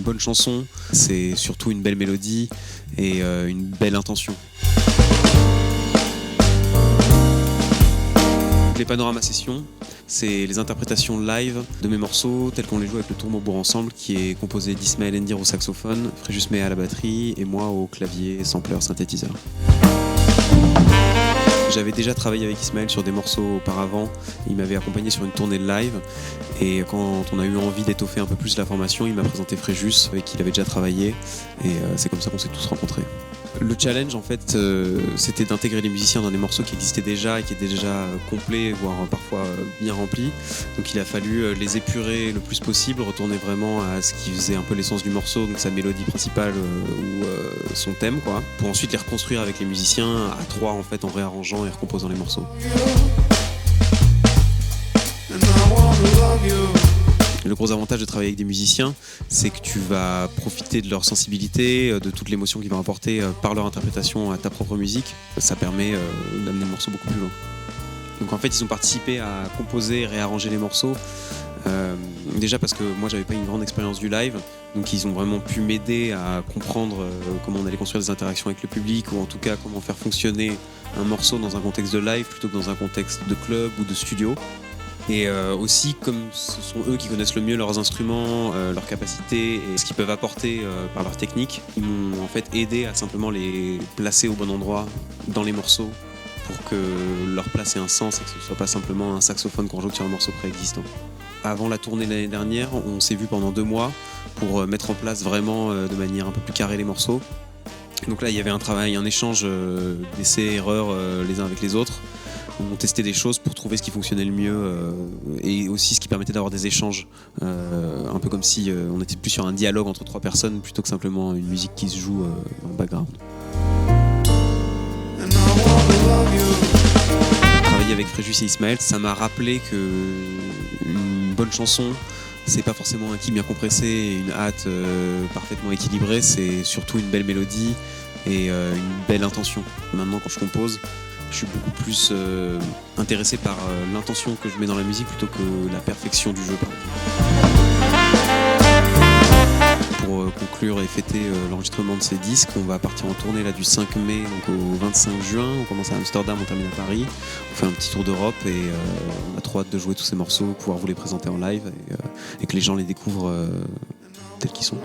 bonne chanson, c'est surtout une belle mélodie et une belle intention. Les panoramas sessions, c'est les interprétations live de mes morceaux tels qu'on les joue avec le Tourmaubourg Ensemble, qui est composé d'Ismaël N'Dir au saxophone, Fréjus Méa à la batterie et moi au clavier, sampleur, synthétiseur. J'avais déjà travaillé avec Ismaël sur des morceaux auparavant, il m'avait accompagné sur une tournée de live et quand on a eu envie d'étoffer un peu plus la formation, il m'a présenté Fréjus avec qui il avait déjà travaillé et c'est comme ça qu'on s'est tous rencontrés. Le challenge en fait c'était d'intégrer les musiciens dans des morceaux qui existaient déjà et qui étaient déjà complets, voire parfois bien remplis. Donc il a fallu les épurer le plus possible, retourner vraiment à ce qui faisait un peu l'essence du morceau, donc sa mélodie principale ou son thème quoi, pour ensuite les reconstruire avec les musiciens à trois en fait en réarrangeant et recomposant les morceaux. Le gros avantage de travailler avec des musiciens, c'est que tu vas profiter de leur sensibilité, de toute l'émotion qu'ils vont apporter par leur interprétation à ta propre musique. Ça permet d'amener le morceau beaucoup plus loin. Donc en fait, ils ont participé à composer et réarranger les morceaux. Déjà parce que moi, j'avais pas une grande expérience du live, donc ils ont vraiment pu m'aider à comprendre comment on allait construire des interactions avec le public, ou en tout cas comment faire fonctionner un morceau dans un contexte de live plutôt que dans un contexte de club ou de studio. Et aussi, comme ce sont eux qui connaissent le mieux leurs instruments, leurs capacités et ce qu'ils peuvent apporter par leur technique, ils m'ont en fait aidé à simplement les placer au bon endroit dans les morceaux pour que leur place ait un sens et que ce ne soit pas simplement un saxophone qu'on joue sur un morceau préexistant. Avant la tournée de l'année dernière, on s'est vu pendant 2 mois pour mettre en place vraiment de manière un peu plus carrée les morceaux. Donc là, il y avait un travail, un échange d'essais-erreurs les uns avec les autres. On testait des choses pour trouver ce qui fonctionnait le mieux et aussi ce qui permettait d'avoir des échanges, un peu comme si on était plus sur un dialogue entre 3 personnes plutôt que simplement une musique qui se joue dans le background. Travailler avec Fréjus et Ismaël, ça m'a rappelé que une bonne chanson, c'est pas forcément un qui bien compressé et une hâte parfaitement équilibrée, c'est surtout une belle mélodie et une belle intention. Maintenant, quand je compose, je suis beaucoup plus intéressé par l'intention que je mets dans la musique plutôt que la perfection du jeu. Pour conclure et fêter l'enregistrement de ces disques, on va partir en tournée là, du 5 mai donc au 25 juin. On commence à Amsterdam, on termine à Paris. On fait un petit tour d'Europe et on a trop hâte de jouer tous ces morceaux, pouvoir vous les présenter en live et que les gens les découvrent tels qu'ils sont.